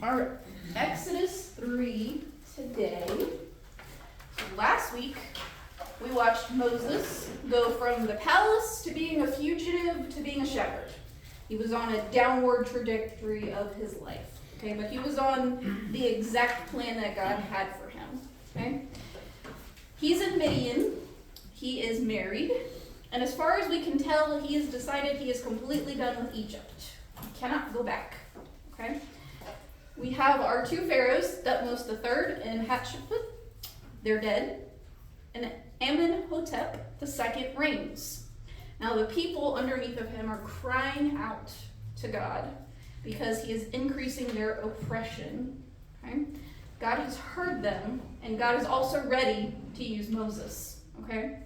All right, Exodus 3 today. So last week, we watched Moses go from the palace to being a fugitive to being a shepherd. He was on a downward trajectory of his life, okay? But he was on the exact plan that God had for him, okay? He's in Midian. He is married. And as far as we can tell, he has decided he is completely done with Egypt. He cannot go back, okay? We have our two pharaohs, Thutmose III and Hatshepsut. They're dead. And Amenhotep II reigns. Now the people underneath of him are crying out to God because he is increasing their oppression. Okay? God has heard them, and God is also ready to use Moses. Okay?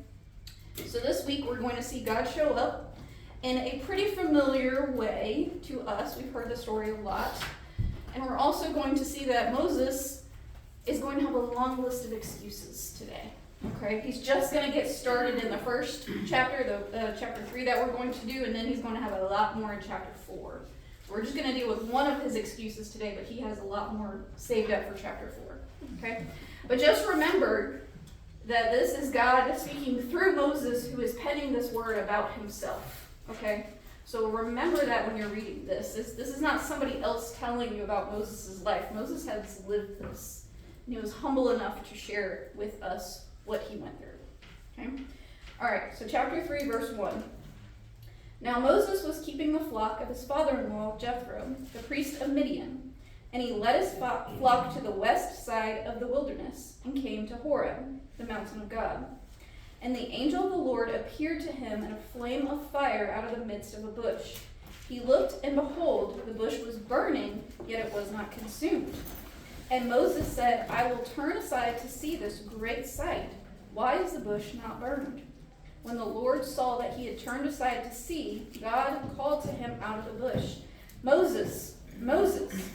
So this week we're going to see God show up in a pretty familiar way to us. We've heard the story a lot. And we're also going to see that Moses is going to have a long list of excuses today. Okay, he's just going to get started in the first chapter, chapter 3 that we're going to do, and then he's going to have a lot more in chapter 4. We're just going to deal with one of his excuses today, but he has a lot more saved up for chapter 4. Okay, but just remember that this is God speaking through Moses, who is penning this word about himself. Okay, so remember that when you're reading this. This is not somebody else telling you about Moses' life. Moses has lived this, and he was humble enough to share with us what he went through. Okay? Alright, so chapter 3, verse 1. Now Moses was keeping the flock of his father-in-law, Jethro, the priest of Midian, and he led his flock to the west side of the wilderness and came to Horeb, the mountain of God. And the angel of the Lord appeared to him in a flame of fire out of the midst of a bush. He looked, and behold, the bush was burning, yet it was not consumed. And Moses said, I will turn aside to see this great sight. Why is the bush not burned? When the Lord saw that he had turned aside to see, God called to him out of the bush, Moses, Moses.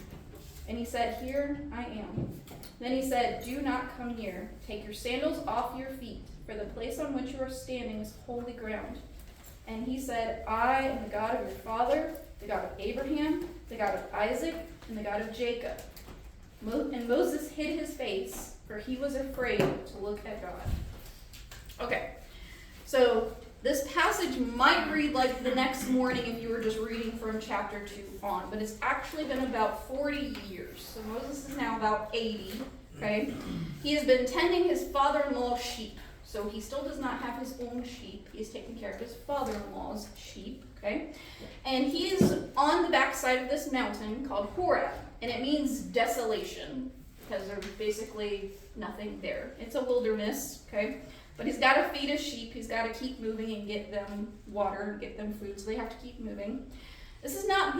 And he said, Here I am. Then he said, Do not come near. Take your sandals off your feet, for the place on which you are standing is holy ground. And he said, I am the God of your father, the God of Abraham, the God of Isaac, and the God of Jacob. And Moses hid his face, for he was afraid to look at God. Okay, so this passage might read like the next morning if you were just reading from chapter 2 on, but it's actually been about 40 years. So Moses is now about 80, okay? He has been tending his father-in-law's sheep. So he still does not have his own sheep. He's taking care of his father-in-law's sheep, okay? And he is on the backside of this mountain called Horeb. And it means desolation, because there's basically nothing there. It's a wilderness, okay? But he's got to feed his sheep. He's got to keep moving and get them water and get them food, so they have to keep moving. This is not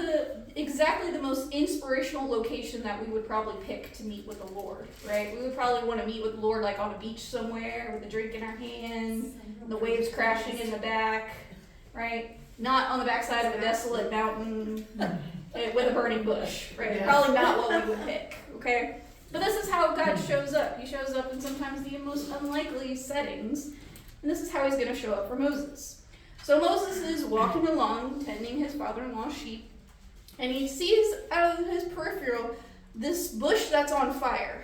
exactly the most inspirational location that we would probably pick to meet with the Lord, right? We would probably want to meet with the Lord like on a beach somewhere with a drink in our hand, the waves crashing in the back, right? Not on the backside of a desolate mountain with a burning bush, right? Yeah. Probably not what we would pick, okay? But this is how God shows up. He shows up in sometimes the most unlikely settings, and this is how he's going to show up for Moses. So Moses is walking along, tending his father-in-law's sheep, and he sees out of his peripheral this bush that's on fire.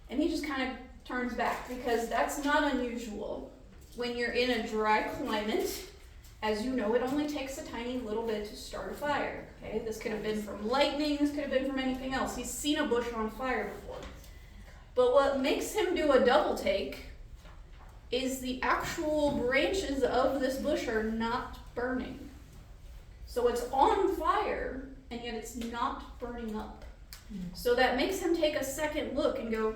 And he just kind of turns back, because that's not unusual. When you're in a dry climate, as you know, it only takes a tiny little bit to start a fire. Okay, this could have been from lightning, this could have been from anything else. He's seen a bush on fire before. But what makes him do a double take is the actual branches of this bush are not burning. So it's on fire, and yet it's not burning up. So that makes him take a second look and go,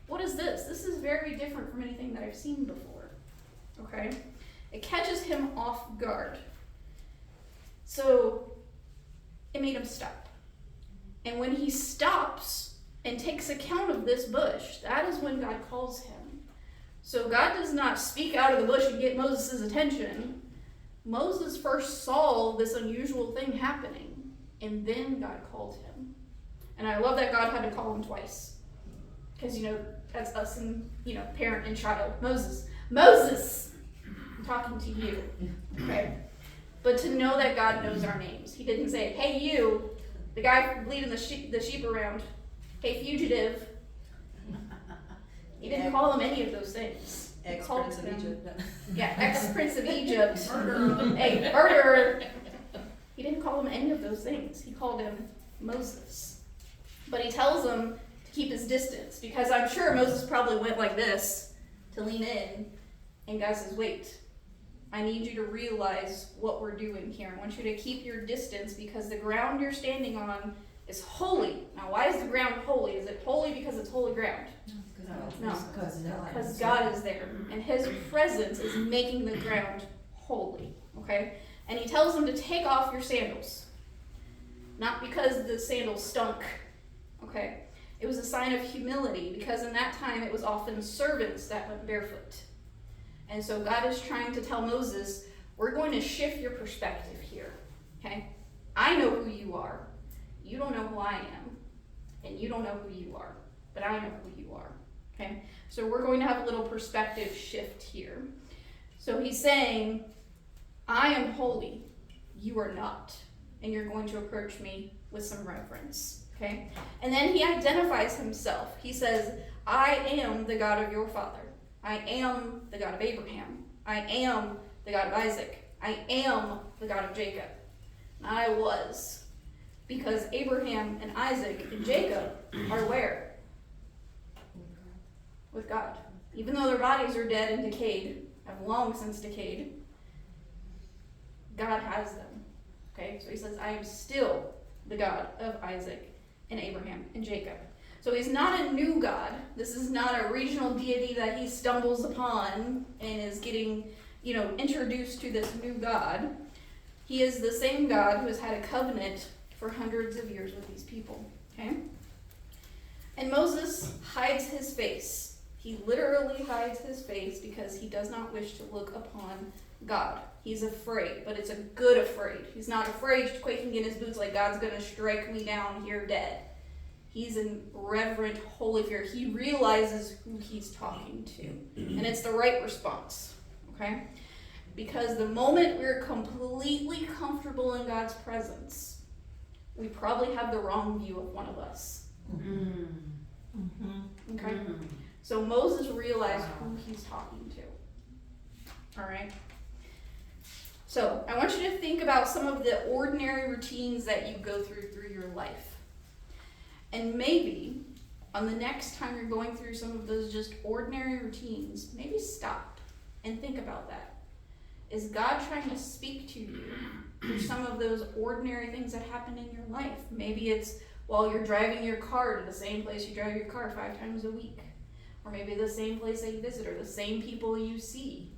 what is this? This is very different from anything that I've seen before. Okay? It catches him off guard. So it made him stop. And when he stops and takes account of this bush, that is when God calls him. So God does not speak out of the bush and get Moses' attention. Moses first saw this unusual thing happening, and then God called him. And I love that God had to call him twice. Because, that's us and, parent and child. Moses, I'm talking to you. Okay? But to know that God knows our names. He didn't say, hey, you, The guy leading the sheep around. Hey, fugitive. He didn't call him any of those things. Ex-Prince of Egypt. Yeah, ex-Prince of Egypt. Murderer. Hey, murderer. He didn't call him any of those things. He called him Moses. But he tells him to keep his distance, because I'm sure Moses probably went like this to lean in, and God says, wait, I need you to realize what we're doing here. I want you to keep your distance because the ground you're standing on is holy. Now, why is the ground holy? Is it holy because it's holy ground? No, because God is there, and his presence is making the ground holy, okay? And he tells them to take off your sandals. Not because the sandals stunk, okay? It was a sign of humility, because in that time it was often servants that went barefoot. And so God is trying to tell Moses, we're going to shift your perspective here, okay? I know who you are. You don't know who I am, and you don't know who you are, but I know who you are, okay? So we're going to have a little perspective shift here. So he's saying, I am holy, you are not, and you're going to approach me with some reverence, okay? And then he identifies himself. He says, I am the God of your father. I am the God of Abraham. I am the God of Isaac. I am the God of Jacob. Not I was. Because Abraham and Isaac and Jacob are where? With God. Even though their bodies are dead and decayed, have long since decayed, God has them. Okay, so he says, I am still the God of Isaac and Abraham and Jacob. So he's not a new God. This is not a regional deity that he stumbles upon and is getting, introduced to this new God. He is the same God who has had a covenant for hundreds of years with these people. Okay? And Moses hides his face. He literally hides his face because he does not wish to look upon God. He's afraid, but it's a good afraid. He's not afraid, quaking in his boots like God's going to strike me down here dead. He's in reverent, holy fear. He realizes who he's talking to. And it's the right response. Okay? Because the moment we're completely comfortable in God's presence, we probably have the wrong view of one of us. Okay? So Moses realized who he's talking to. All right? So I want you to think about some of the ordinary routines that you go through your life. And maybe on the next time you're going through some of those just ordinary routines, maybe stop and think about that. Is God trying to speak to you through some of those ordinary things that happen in your life? Maybe it's while you're driving your car to the same place you drive your car 5 times a week. Or maybe the same place that you visit, or the same people you see.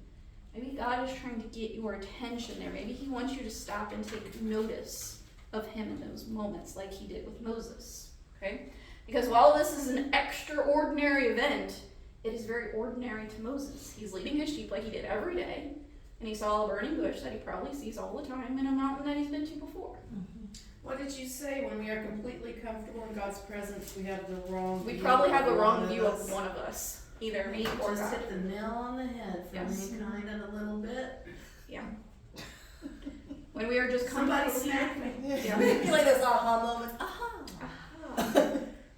Maybe God is trying to get your attention there. Maybe he wants you to stop and take notice of him in those moments like he did with Moses. Okay? Because while this is an extraordinary event, it is very ordinary to Moses. He's leading his sheep like he did every day, and he saw a burning bush that he probably sees all the time in a mountain that he's been to before. What did you say? When we are completely comfortable in God's presence, we have the wrong We view probably have the of wrong one view of of us. one of us, either me or Just God. hit the nail on the head for Yes. mankind in a little bit. Yeah. When we are just Somebody comfortable. smack me. Yeah. I feel like those aha moments. Aha!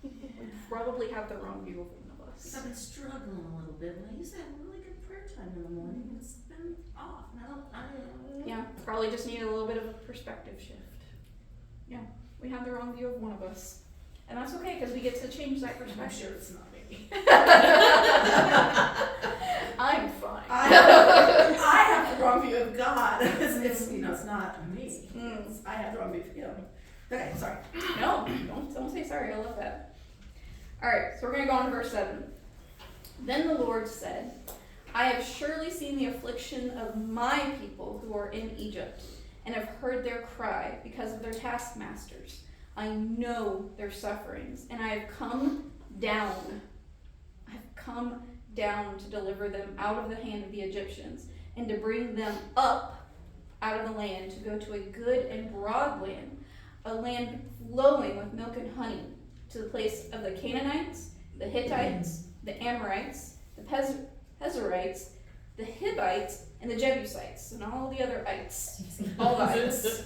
We probably have the wrong view of one of us. I've been struggling a little bit. And I used to have really good prayer time in the morning, and it's been off. I don't know. Yeah, probably just need a little bit of a perspective shift. Yeah, we have the wrong view of one of us. And that's okay, because we get to change that I'm perspective. sure it's not me. I'm fine. I have the wrong view of God. It's not me. I have the wrong view of him. Okay, sorry. No, don't say sorry. I love that. All right, so we're going to go on to verse 7. Then the Lord said, I have surely seen the affliction of my people who are in Egypt, and have heard their cry because of their taskmasters. I know their sufferings, and I have come down. I have come down to deliver them out of the hand of the Egyptians, and to bring them up out of the land, to go to a good and broad land, a land flowing with milk and honey, to the place of the Canaanites, the Hittites, the Amorites, the Pezerites, the Hivites, and the Jebusites, and all the other ites. All the ites.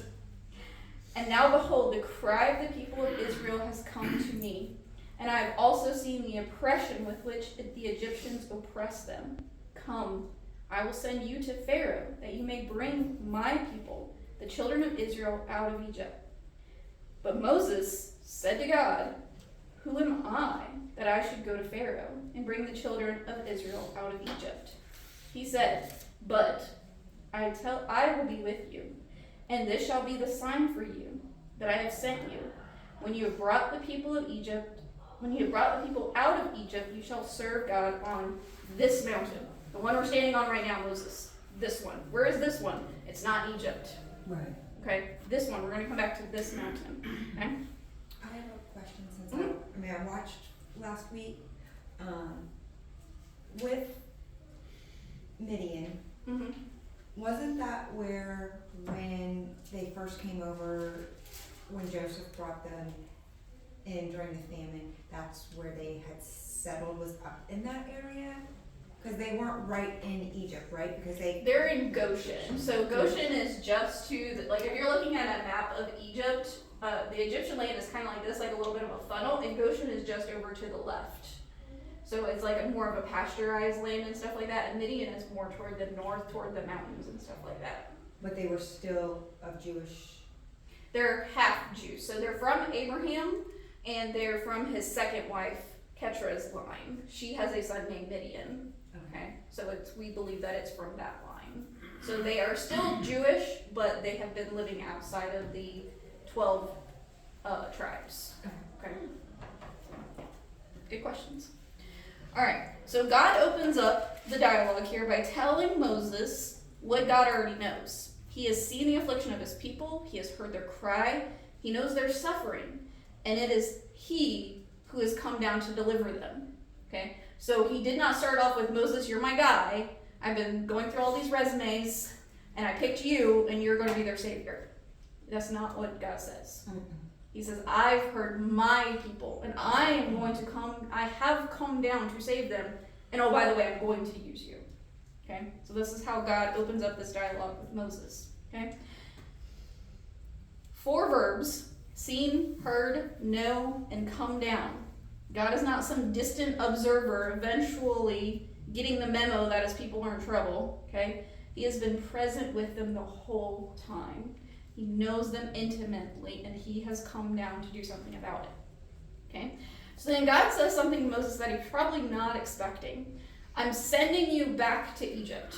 And now behold, the cry of the people of Israel has come to me, and I have also seen the oppression with which the Egyptians oppress them. Come, I will send you to Pharaoh, that you may bring my people, the children of Israel, out of Egypt. But Moses said to God, who am I, that I should go to Pharaoh and bring the children of Israel out of Egypt? He said, but I will be with you, and this shall be the sign for you that I have sent you. When you have brought the people out of Egypt, you shall serve God on this mountain. The one we're standing on right now, Moses. This one. Where is this one? It's not Egypt. Right. Okay, this one. We're going to come back to this mountain. Okay? I have a question since Mhm. I watched last week with Midian. Mm-hmm. Wasn't that where when they first came over, when Joseph brought them in during the famine, that's where they had settled, was up in that area? Because they weren't right in Egypt, right? Because They're in Goshen. So Goshen is just to, if you're looking at a map of Egypt, the Egyptian land is kind of like this, like a little bit of a funnel, and Goshen is just over to the left. So it's like more of a pasteurized land and stuff like that, and Midian is more toward the north, toward the mountains and stuff like that. But they were still of Jewish. They're half Jews, so they're from Abraham, and they're from his second wife, Keturah's line. She has a son named Midian. Okay, so we believe that it's from that line. So they are still Jewish, but they have been living outside of the 12 tribes. Okay. Good questions. All right. So God opens up the dialogue here by telling Moses what God already knows. He has seen the affliction of his people. He has heard their cry. He knows their suffering, and it is he who has come down to deliver them. Okay. So he did not start off with, Moses, you're my guy. I've been going through all these resumes, and I picked you, and you're going to be their savior. That's not what God says. Mm-mm. He says, I've heard my people, and I have come down to save them, and oh, by the way, I'm going to use you. Okay? So this is how God opens up this dialogue with Moses. Okay? 4 verbs: seen, heard, know, and come down. God is not some distant observer eventually getting the memo that his people are in trouble, okay? He has been present with them the whole time. He knows them intimately, and he has come down to do something about it, okay? So then God says something to Moses that he's probably not expecting. I'm sending you back to Egypt,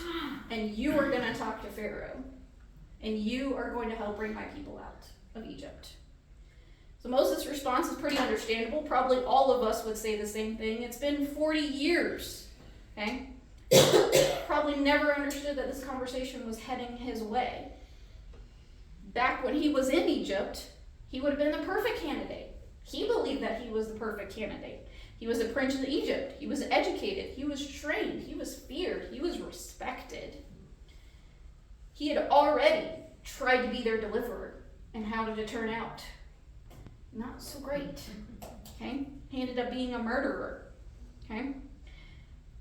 and you are going to talk to Pharaoh, and you are going to help bring my people out of Egypt. So Moses' response is pretty understandable. Probably all of us would say the same thing. It's been 40 years, okay? Probably never understood that this conversation was heading his way. Back when he was in Egypt, he would have been the perfect candidate. He believed that he was the perfect candidate. He was the prince of Egypt. He was educated. He was trained. He was feared. He was respected. He had already tried to be their deliverer. And how did it turn out? Not so great, okay? He ended up being a murderer, okay?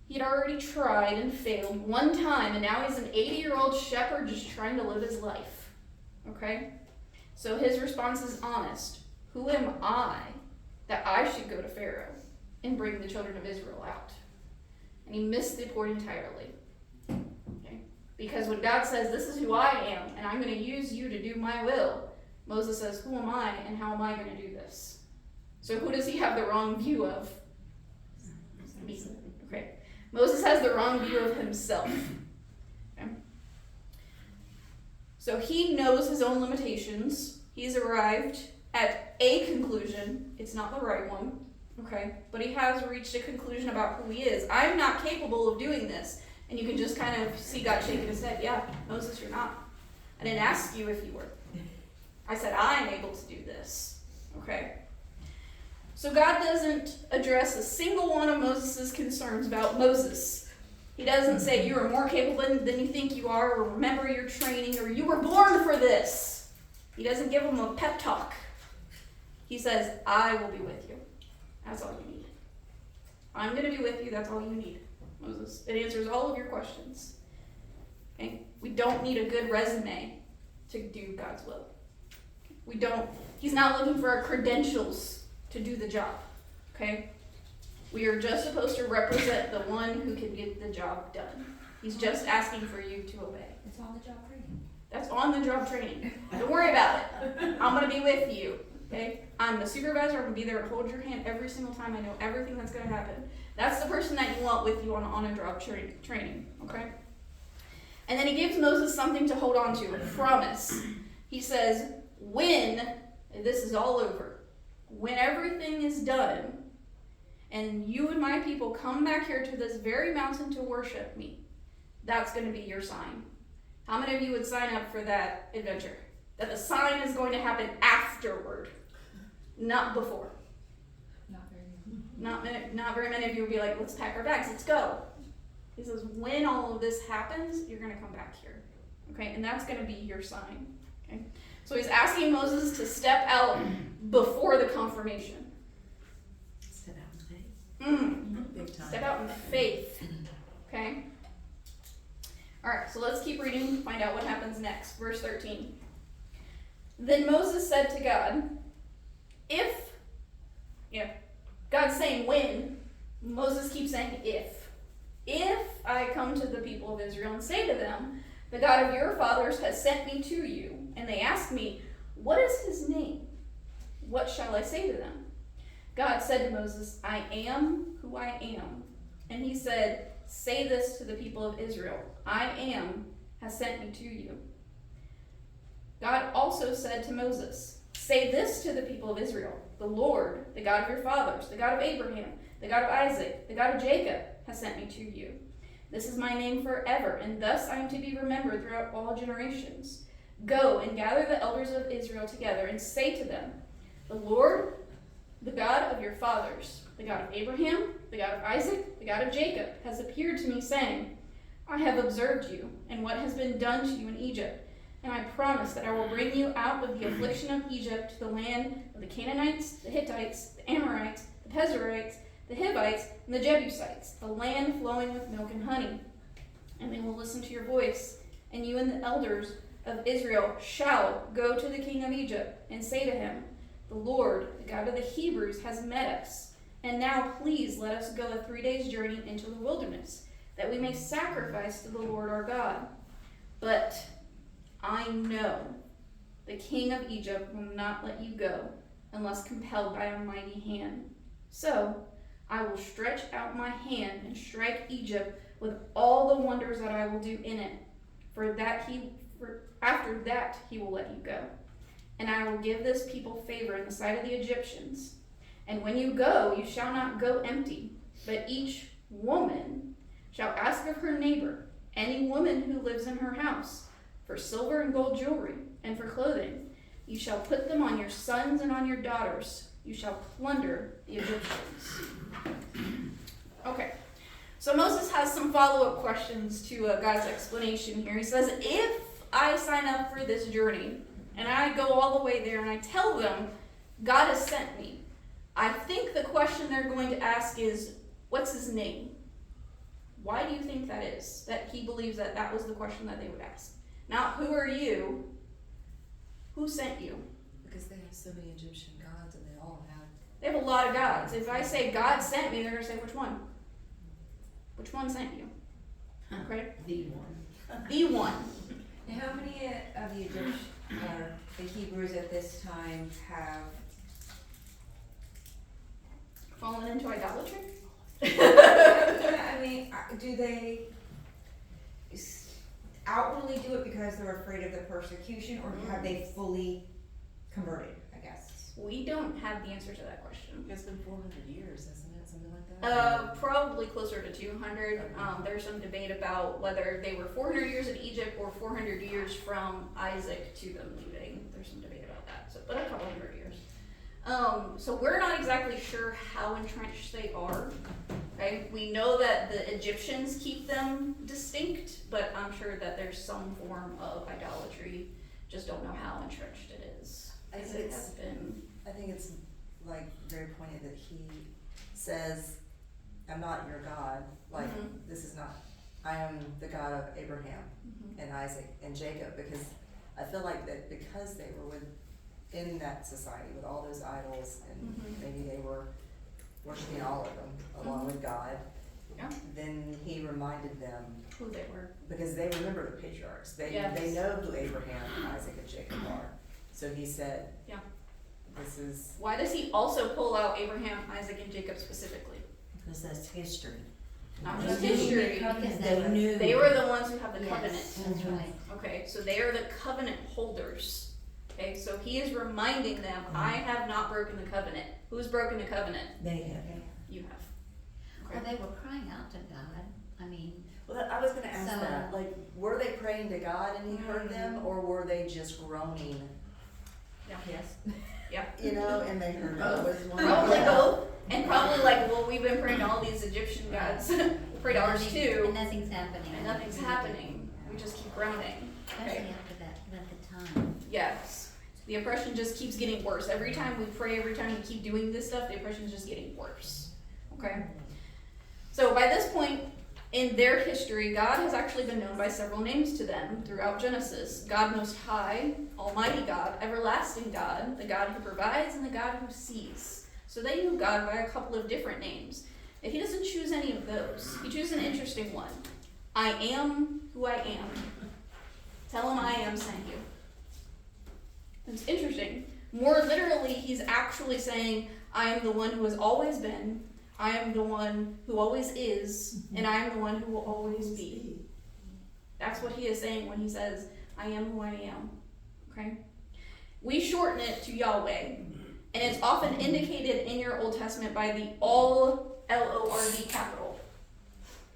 He had already tried and failed one time, and now he's an 80-year-old shepherd just trying to live his life, okay? So his response is honest. Who am I that I should go to Pharaoh and bring the children of Israel out? And he missed the point entirely, okay? Because when God says, this is who I am, and I'm going to use you to do my will, Moses says, who am I and how am I going to do this? So who does he have the wrong view of? Me. Okay. Moses has the wrong view of himself. Okay. So he knows his own limitations. He's arrived at a conclusion. It's not the right one. Okay. But he has reached a conclusion about who he is. I'm not capable of doing this. And you can just kind of see God shaking his head. Yeah, Moses, you're not. I didn't ask you if you were. I said, I'm able to do this, okay? So God doesn't address a single one of Moses' concerns about Moses. He doesn't say, you are more capable than you think you are, or remember your training, or you were born for this. He doesn't give him a pep talk. He says, I will be with you. That's all you need. I'm going to be with you. That's all you need, Moses. It answers all of your questions. Okay? We don't need a good resume to do God's will. He's not looking for our credentials to do the job, okay? We are just supposed to represent the one who can get the job done. He's just asking for you to obey. It's on the job training. That's on the job training. Don't worry about it. I'm gonna be with you, okay? I'm the supervisor. I'm gonna be there to hold your hand every single time. I know everything that's gonna happen. That's the person that you want with you on a job training, okay? And then he gives Moses something to hold on to, a promise. He says, when this is all over, when everything is done, and you and my people come back here to this very mountain to worship me, that's going to be your sign. How many of you would sign up for that adventure? That the sign is going to happen afterward, not before. Not very many of you would be like, let's pack our bags, let's go. He says, when all of this happens, you're going to come back here. Okay, and that's going to be your sign. Okay, so he's asking Moses to step out before the confirmation. Step out in faith. Big time. Step out in faith. Okay? Alright, so let's keep reading, find out what happens next. Verse 13. Then Moses said to God, God's saying when, Moses keeps saying if I come to the people of Israel and say to them, the God of your fathers has sent me to you, and they ask me, what is his name? What shall I say to them? God said to Moses, I am who I am. And he said, say this to the people of Israel, I am has sent me to you. God also said to Moses, say this to the people of Israel, the Lord, the God of your fathers, the God of Abraham, the God of Isaac, the God of Jacob, has sent me to you. This is my name forever, and thus I am to be remembered throughout all generations. Go and gather the elders of Israel together and say to them, the Lord, the God of your fathers, the God of Abraham, the God of Isaac, the God of Jacob, has appeared to me, saying, I have observed you and what has been done to you in Egypt, and I promise that I will bring you out of the affliction of Egypt to the land of the Canaanites, the Hittites, the Amorites, the Perizzites, the Hivites, and the Jebusites, a land flowing with milk and honey. And they will listen to your voice, and you and the elders of Israel shall go to the king of Egypt and say to him, the Lord, the God of the Hebrews, has met us. And now please let us go a 3 days' journey into the wilderness, that we may sacrifice to the Lord our God. But I know the king of Egypt will not let you go unless compelled by a mighty hand. So I will stretch out my hand and strike Egypt with all the wonders that I will do in it. After that he will let you go. And I will give this people favor in the sight of the Egyptians. And when you go, you shall not go empty, but each woman shall ask of her neighbor, any woman who lives in her house, for silver and gold jewelry, and for clothing. You shall put them on your sons and on your daughters. You shall plunder the Egyptians. Okay, so Moses has some follow-up questions to God's explanation here. He says, if I sign up for this journey, and I go all the way there, and I tell them, God has sent me, I think the question they're going to ask is, what's his name? Why do you think that is? That he believes that that was the question that they would ask. Not, who are you? Who sent you? Because they have so many Egyptian gods, and they all have. They have a lot of gods. If I say God sent me, they're going to say, which one? Which one sent you? Okay? The one. The one. Now, how many of the Egyptian or the Hebrews at this time have Fallen into idolatry? I mean, do they outwardly do it because they're afraid of the persecution, or have they fully converted, I guess? We don't have the answer to that question. It's been 400 years, isn't it? Something like that? Probably closer to 200. There's some debate about whether they were 400 years in Egypt or 400 years from Isaac to them leaving. There's some debate about that, but a couple hundred years. So we're not exactly sure how entrenched they are. Okay? We know that the Egyptians keep them distinct, but I'm sure that there's some form of idolatry. Just don't know how entrenched it is. I think It has been. I think it's like very pointed that he says, I'm not your God. Like, this is not, I am the God of Abraham and Isaac and Jacob, because I feel like that because they were with in that society with all those idols, and Mhm. maybe they were worshiping all of them along with God. Yeah. Then he reminded them, Who they were. because they remember the patriarchs, they Yes. know who Abraham, Isaac, and Jacob are. So he said, Yeah. this is, Why does he also pull out Abraham, Isaac, and Jacob specifically? Because that's history. Not They just knew. history. Because they knew. They were the ones who have the Yes, covenant. that's right. Okay, so they are the covenant holders. Okay, so he is reminding them, I have not broken the covenant. Who's broken the covenant? They have. You have. Well, they were crying out to God. I mean, well, I was gonna ask So- that, like, were they praying to God and he heard them, or were they just groaning, Yes. you know, and they heard Both. was one. Probably Yeah. both, and probably like, well, we've been praying to all these Egyptian gods. Pray to ours and too, nothing's happening. and nothing's happening. We just keep groaning. Especially Okay. after that time. Yes. The oppression just keeps getting worse. Every time we pray, every time we keep doing this stuff, the oppression is just getting worse. Okay? So by this point in their history, God has actually been known by several names to them throughout Genesis. God Most High, Almighty God, Everlasting God, the God who provides, and the God who sees. So they knew God by a couple of different names. And he doesn't choose any of those. He chooses an interesting one. I am who I am. Tell him I am sent you. It's interesting. More literally, he's actually saying, I am the one who has always been, I am the one who always is, and I am the one who will always be. That's what he is saying when he says, I am who I am. Okay? We shorten it to Yahweh, and it's often indicated in your Old Testament by the all, L-O-R-D capital.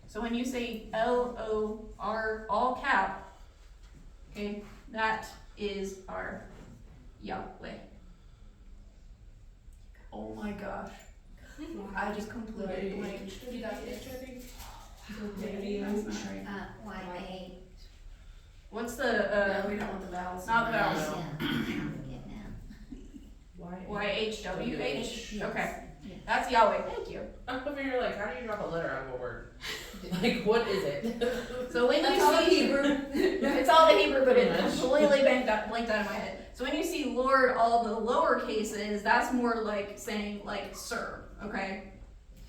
So when you say L-O-R, all cap, okay, that is our Yahweh. Oh my gosh. I just completely blanked. You got the H, I think? That's not right. Y-A. What's No, the, we don't want the vowels. not vowels. Yeah. Forget now. Y-H-W-H? Yes. Okay, Yes. that's Yahweh, thank you. I'm over here like, how do you drop a letter out of a word? Like, what is it? So when That's you all see, Hebrew. it's all the Hebrew, but it Pretty much. completely blanked out of my head. So when you see Lord, all the lower cases, that's more like saying like sir, okay?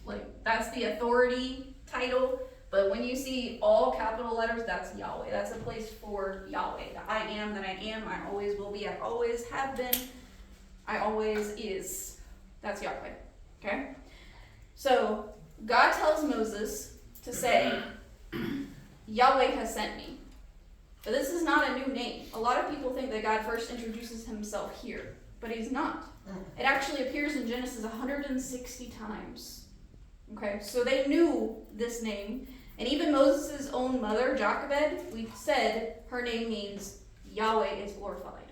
Like that's the authority title. But when you see all capital letters, that's Yahweh. That's a place for Yahweh. The I am that I am, I always will be, I always have been, I always is. That's Yahweh. Okay? So God tells Moses to say, Yahweh has sent me. But this is not a new name. A lot of people think that God first introduces himself here, but he's not. It actually appears in Genesis 160 times. Okay, so they knew this name. And even Moses' own mother, Jochebed, we said her name means Yahweh is glorified.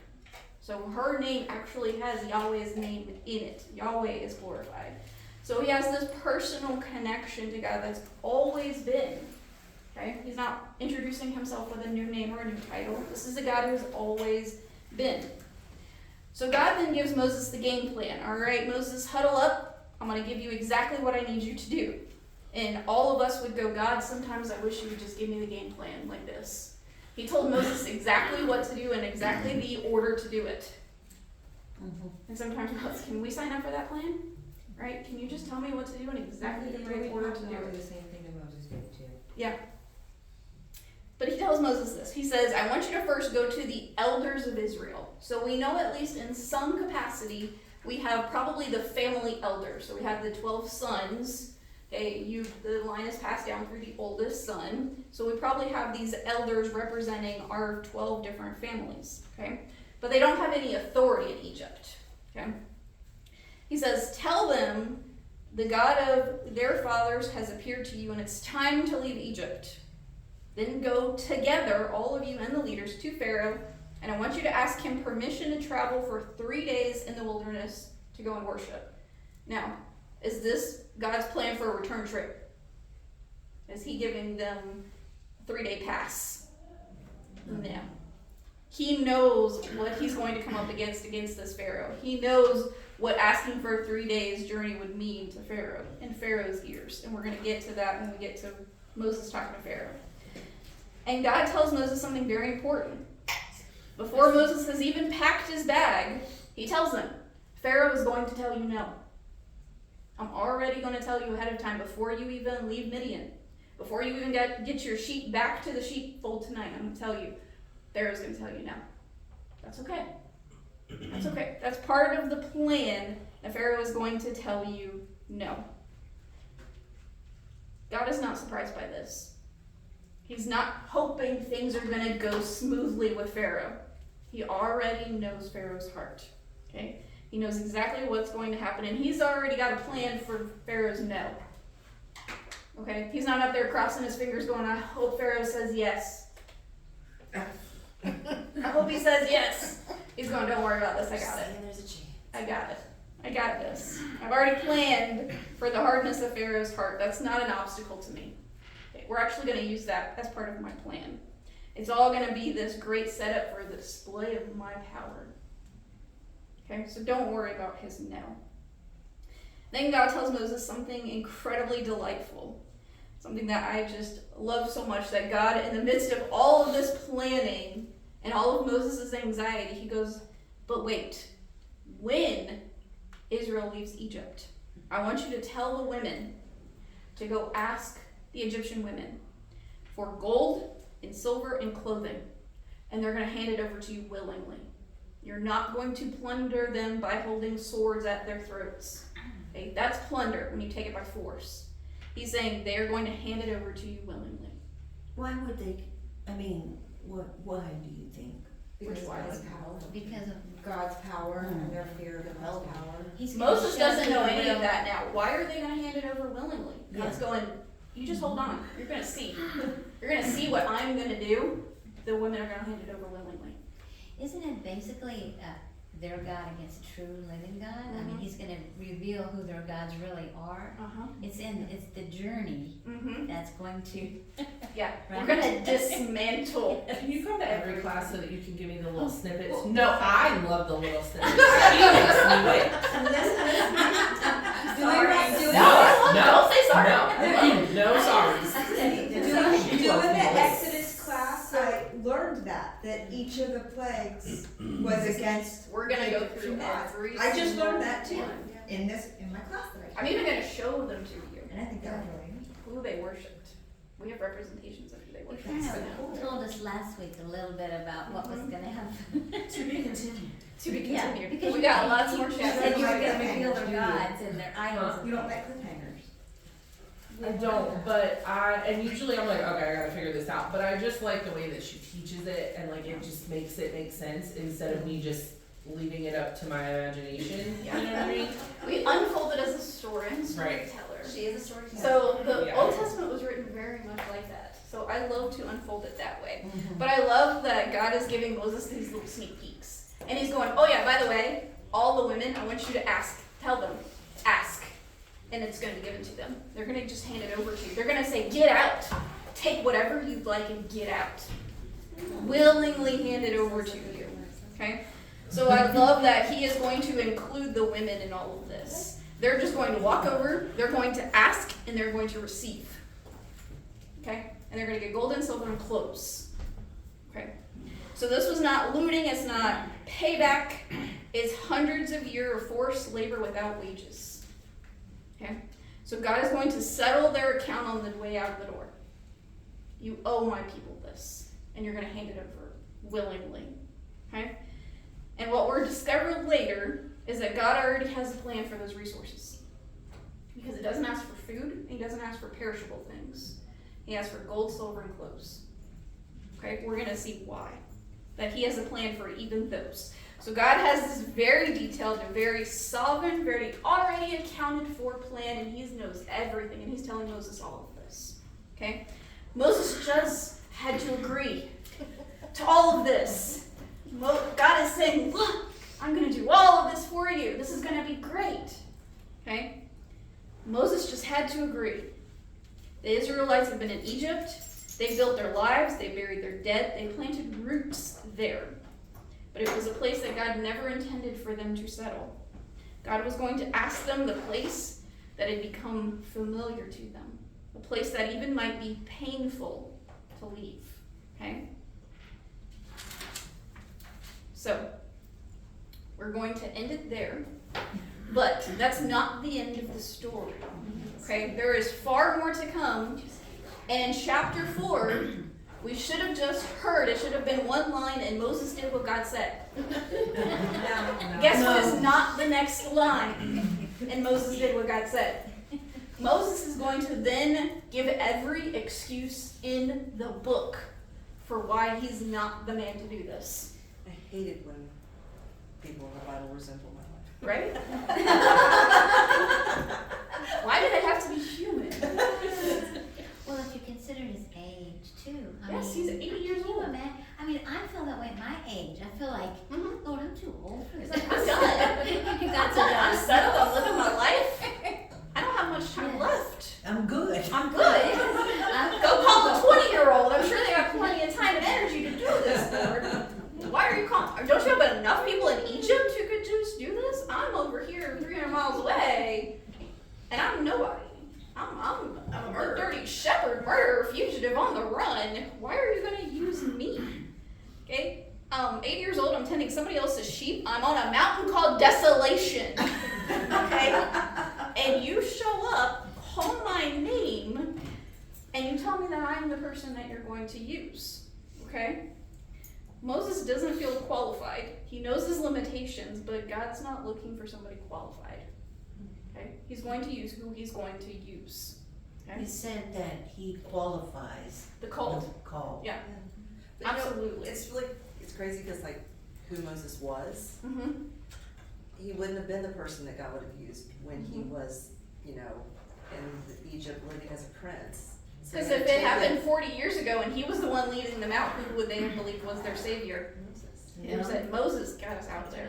So her name actually has Yahweh's name in it. Yahweh is glorified. So he has this personal connection to God that's always been. Okay? He's not introducing himself with a new name or a new title. This is a God who's always been. So God then gives Moses the game plan. All right, Moses, huddle up. I'm going to give you exactly what I need you to do. And all of us would go, God, sometimes I wish you would just give me the game plan like this. He told Moses exactly what to do and exactly the order to do it. And sometimes we're like, can we sign up for that plan? Right? Can you just tell me what to do and exactly the right order to do it? The same thing that Moses did too. Yeah. But he tells Moses this. He says, I want you to first go to the elders of Israel. So we know at least in some capacity, we have probably the family elders. So we have the 12 sons. Okay, the line is passed down through the oldest son. So we probably have these elders representing our 12 different families. Okay? But they don't have any authority in Egypt. Okay? He says, tell them the God of their fathers has appeared to you and it's time to leave Egypt. Then go together, all of you and the leaders, to Pharaoh, and I want you to ask him permission to travel for 3 days in the wilderness to go and worship. Now, is this God's plan for a return trip? Is he giving them a 3-day pass? No. He knows what he's going to come up against this Pharaoh. He knows what asking for a 3 days journey would mean to Pharaoh in Pharaoh's ears. And we're going to get to that when we get to Moses talking to Pharaoh. And God tells Moses something very important. Before Moses has even packed his bag, He tells them, Pharaoh is going to tell you no. I'm already going to tell you ahead of time before you even leave Midian. Before you even get your sheep back to the sheepfold tonight, I'm going to tell you, Pharaoh's going to tell you no. That's okay. That's okay. That's part of the plan, and Pharaoh is going to tell you no. God is not surprised by this. He's not hoping things are going to go smoothly with Pharaoh. He already knows Pharaoh's heart. Okay? He knows exactly what's going to happen, and he's already got a plan for Pharaoh's no. Okay? He's not up there crossing his fingers going, I hope Pharaoh says yes. I hope he says yes. He's going, don't worry about this, I got it. There's a chance. I got it. I got this. I've already planned for the hardness of Pharaoh's heart. That's not an obstacle to me. Okay, we're actually going to use that as part of my plan. It's all going to be this great setup for the display of my power. Okay, so don't worry about his no. Then God tells Moses something incredibly delightful. Something that I just love so much, that God, in the midst of all of this planning and all of Moses' anxiety, he goes, but wait, when Israel leaves Egypt, I want you to tell the women to go ask the Egyptian women for gold and silver and clothing, and they're going to hand it over to you willingly. You're not going to plunder them by holding swords at their throats. Okay? That's plunder when you take it by force. He's saying they're going to hand it over to you willingly. Why would they, why do you think? Because Which of one? God's power. Because of God's power and their fear of God's power. he's gonna Moses show doesn't know them any real- of that now. Why are they going to hand it over willingly? God's Yeah. going, you just hold on. You're going to see. You're going to see what I'm going to do. The women are going to hand it over willingly. Isn't it basically their God against a true living God? I mean, Mhm. he's gonna reveal who their gods really are. Uh-huh. It's the journey Mm-hmm. that's going to. Yeah. Right. We're going to dismantle. Can you come to every class so that you can give me the Oh. little snippets? No, I love the little snippets. He makes me wait. Don't say sorry. No sorry. Doing the Exodus class, I learned that each of the plagues was against. We're going to go through gods. every I just single learned that too one. in my class that I I'm took. even going to show them to you. And I think that was really neat. Who they worshipped. We have representations of who they You worshipped. kind of told us last week a little bit about what was gonna happen. To be continued. To be Yeah, continued. because We you got said- lots more you chapters. said you were Like gonna cliffhangers, reveal their do you? gods and their idols. You don't like cliffhangers. I don't, but and usually I'm like, okay, I gotta figure this out. But I just like the way that she teaches it, and like it just makes it make sense instead of me just leaving it up to my imagination. You know what I mean? We unfold it as a story and Right. storyteller. She is a storyteller. So the Yeah. Old Testament was written very much like that. So I love to unfold it that way. Mm-hmm. But I love that God is giving Moses these little sneak peeks. And he's going, oh yeah, by the way, all the women, I want you to ask. Tell them. Ask. And it's going to be given to them. They're going to just hand it over to you. They're going to say, get out. Take whatever you'd like and get out. Willingly hand it over to you. Okay? So I love that he is going to include the women in all of this. They're just going to walk over, they're going to ask, and they're going to receive. Okay? And they're going to get gold and silver and clothes. Okay? So this was not looting, it's not payback, it's hundreds of years of forced labor without wages. Okay? So God is going to settle their account on the way out of the door. You owe my people this, and you're going to hand it over willingly. Okay? And what we're discovering later is that God already has a plan for those resources. Because it doesn't ask for food, and he doesn't ask for perishable things. He asks for gold, silver, and clothes. Okay, we're going to see why. That he has a plan for even those. So God has this very detailed and very sovereign, very already accounted for plan, and he knows everything, and he's telling Moses all of this. Okay? Moses just had to agree to all of this. God is saying, look, I'm going to do all of this for you. This is going to be great. Okay? Moses just had to agree. The Israelites have been in Egypt. They built their lives. They buried their dead. They planted roots there. But it was a place that God never intended for them to settle. God was going to ask them the place that had become familiar to them. A place that even might be painful to leave. Okay? So, We're going to end it there. But that's not the end of the story. Okay? There is far more to come. And in chapter 4, we should have just heard, it should have been one line, and Moses did what God said. Guess what is not the next line? And Moses did what God said. Moses is going to then give every excuse in the book for why he's not the man to do this. I hated when people in the Bible resemble my life. Right? Why do they have to be human? Well, if you consider his age too. Yes, he's 80 years can you old. imagine? I mean, I feel that way at my age. I feel like, Mhm. Lord, I'm too old for this. He's like, I'm done. God's so I'm done. settled. I'm living my life. I don't have much time Yes. left. I'm good. I'm good. Go call a 20-year-old. I'm sure they got plenty of time and energy to do this, Lord. Why are you calling? Don't you have enough people in Egypt who could just do this? I'm over here 300 miles away, and I'm nobody. I'm a dirty shepherd, murderer, fugitive on the run. Why are you gonna use me? Okay? 8 years old, I'm tending somebody else's sheep. I'm on a mountain called Desolation. Okay? And you show up, call my name, and you tell me that I'm the person that you're going to use. Okay? Moses doesn't feel qualified. He knows his limitations, but God's not looking for somebody qualified. Okay? He's going to use who he's going to use. Okay? You said that he qualifies. The called. the call. Yeah. But you know, Absolutely. it's crazy because like who Moses was, Mm-hmm. he wouldn't have been the person that God would have used when he Mhm. was, in Egypt living as a prince. So Because he had if to it take happened 40 years ago and he was the one leading them out, who would they have believed was their savior? Moses. They would have said, Moses got us out of there.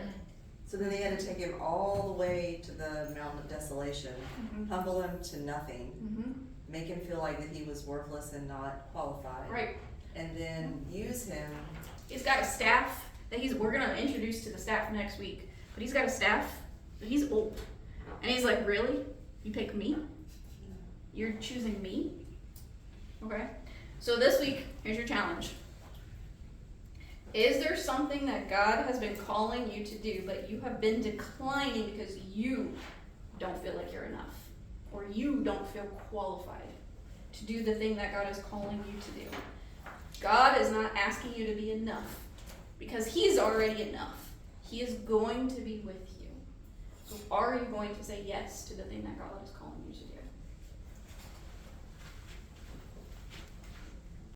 So then they had to take him all the way to the mountain of desolation, Mm-hmm. humble him to nothing, Mm-hmm. make him feel like that he was worthless and not qualified, Right. and then use him. He's got a staff that we're going to introduce to the staff next week. But he's got a staff, but he's old. And he's like, really? You pick me? You're choosing me? Okay. So this week, here's your challenge. Is there something that God has been calling you to do, but you have been declining because you don't feel like you're enough? Or you don't feel qualified to do the thing that God is calling you to do? God is not asking you to be enough because he's already enough. He is going to be with you. So are you going to say yes to the thing that God is calling you to do?